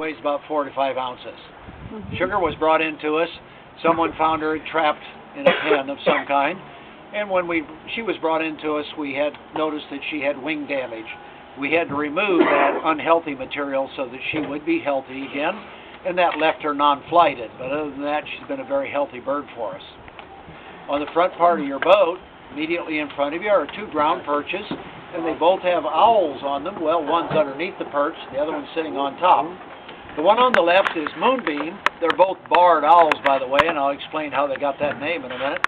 weighs about 4 to 5 ounces. Sugar was brought into us. Someone found her trapped in a pen of some kind. And when she was brought into us, we had noticed that she had wing damage. We had to remove that unhealthy material so that she would be healthy again, and that left her non-flighted. But other than that, she's been a very healthy bird for us. On the front part of your boat, immediately in front of you, are 2 ground perches, and they both have owls on them. Well, one's underneath the perch, the other one's sitting on top. The one on the left is Moonbeam. They're both barred owls, by the way, and I'll explain how they got that name in a minute.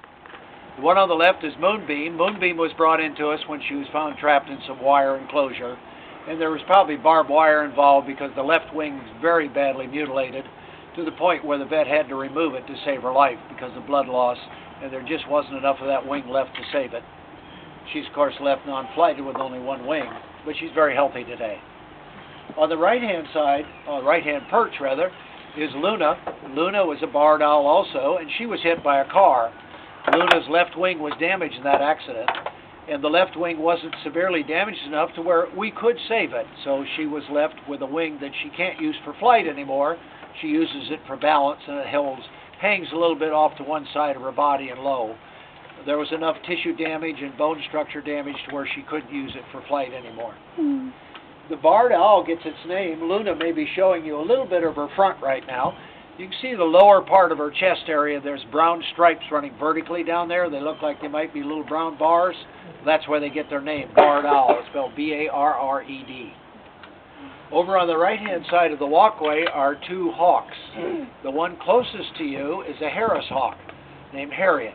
The one on the left is Moonbeam. Moonbeam was brought into us when she was found trapped in some wire enclosure, and there was probably barbed wire involved because the left wing was very badly mutilated to the point where the vet had to remove it to save her life because of blood loss, and there just wasn't enough of that wing left to save it. She's, of course, left non-flighted with only one wing, but she's very healthy today. On the right-hand side, right-hand perch rather, is Luna. Luna was a barred owl also, and she was hit by a car. Luna's left wing was damaged in that accident, and the left wing wasn't severely damaged enough to where we could save it. So she was left with a wing that she can't use for flight anymore. She uses it for balance, and it hangs a little bit off to one side of her body and low. There was enough tissue damage and bone structure damage to where she couldn't use it for flight anymore. The barred owl gets its name. Luna may be showing you a little bit of her front right now. You can see the lower part of her chest area. There's brown stripes running vertically down there. They look like they might be little brown bars. That's where they get their name, barred owl. It's spelled B-A-R-R-E-D. Over on the right-hand side of the walkway are 2 hawks. The one closest to you is a Harris hawk named Harriet.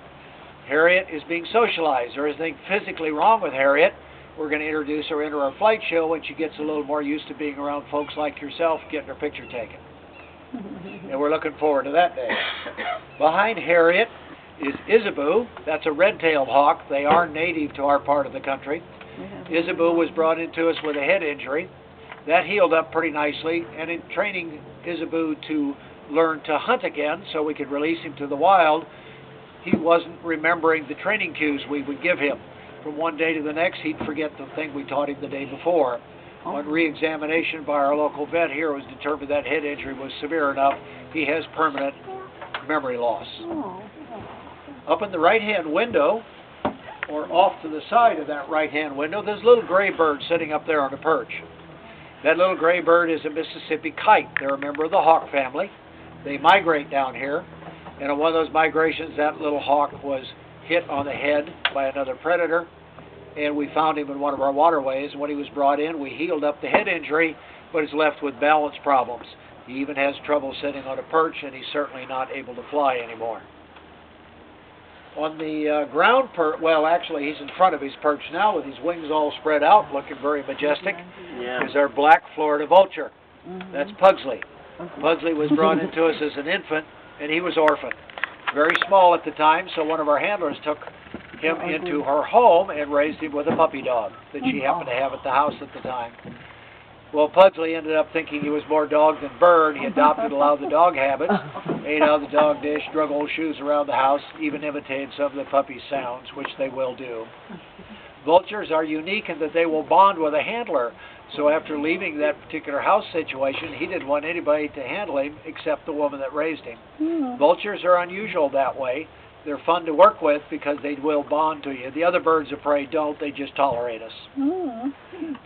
Harriet is being socialized. There isn't anything physically wrong with Harriet. We're going to introduce her into our flight show when she gets a little more used to being around folks like yourself, getting her picture taken. And we're looking forward to that day. Behind Harriet is Isabeau. That's a red-tailed hawk. They are native to our part of the country. Isabeau was brought into us with a head injury. That healed up pretty nicely, and in training Isabeau to learn to hunt again so we could release him to the wild, he wasn't remembering the training cues we would give him. From one day to the next, he'd forget the thing we taught him the day before. On re-examination by our local vet here, it was determined that head injury was severe enough. He has permanent memory loss. Up in the right-hand window, or off to the side of that right-hand window, there's a little gray bird sitting up there on a perch. That little gray bird is a Mississippi kite. They're a member of the hawk family. They migrate down here, and on one of those migrations, that little hawk was hit on the head by another predator, and we found him in one of our waterways. When he was brought in, we healed up the head injury, but is left with balance problems. He even has trouble sitting on a perch, and he's certainly not able to fly anymore. On the ground perch, well, actually, he's in front of his perch now with his wings all spread out, looking very majestic, is our black Florida vulture. That's Pugsley. Pugsley was brought into us as an infant, and he was orphaned. Very small at the time, so one of our handlers took him into her home and raised him with a puppy dog that she happened to have at the house at the time. Well, Pugsley ended up thinking he was more dog than bird. He adopted a lot of the dog habits, ate out of the dog dish, drug old shoes around the house, even imitated some of the puppy's sounds, which they will do. Vultures are unique in that they will bond with a handler. So after leaving that particular house situation, he didn't want anybody to handle him except the woman that raised him. Vultures are unusual that way. They're fun to work with because they will bond to you. The other birds of prey don't. They just tolerate us.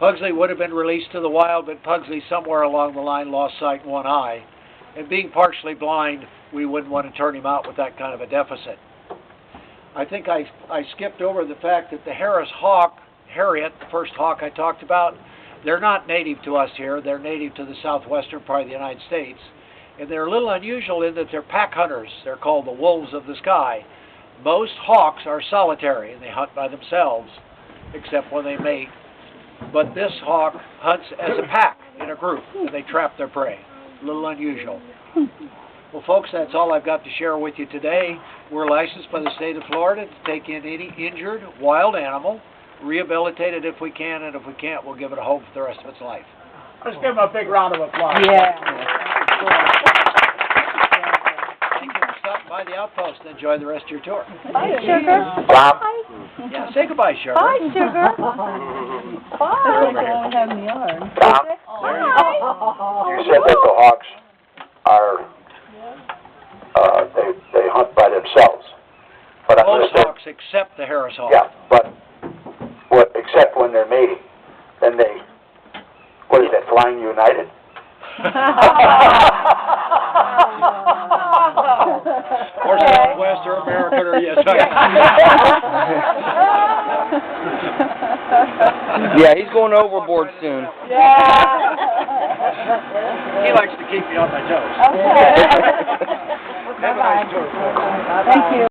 Pugsley would have been released to the wild, but Pugsley somewhere along the line lost sight in one eye. And being partially blind, we wouldn't want to turn him out with that kind of a deficit. I think I skipped over the fact that the Harris hawk, Harriet, the first hawk I talked about, they're not native to us here. They're native to the southwestern part of the United States. And they're a little unusual in that they're pack hunters. They're called the wolves of the sky. Most hawks are solitary, and they hunt by themselves, except when they mate. But this hawk hunts as a pack in a group, and they trap their prey. A little unusual. Well, folks, that's all I've got to share with you today. We're licensed by the state of Florida to take in any injured wild animal, rehabilitate it if we can, and if we can't, we'll give it a home for the rest of its life. Let's give him a big round of applause. Thank you for stopping by the outpost and enjoy the rest of your tour. Bye, Sugar. Bye. Yeah, say goodbye, Sugar. Bye, Sugar. Bye. Over here. Have in the yard. You said that the hawks are, they hunt by themselves. But I'm Most gonna say, hawks except the Harris hawk. yeah, but except when they're mating, then they, what is that, Flying United? Or Southwest or American or yes. Yeah, he's going overboard soon. He likes to keep me on my toes. Okay. Have a nice tour. Thank you.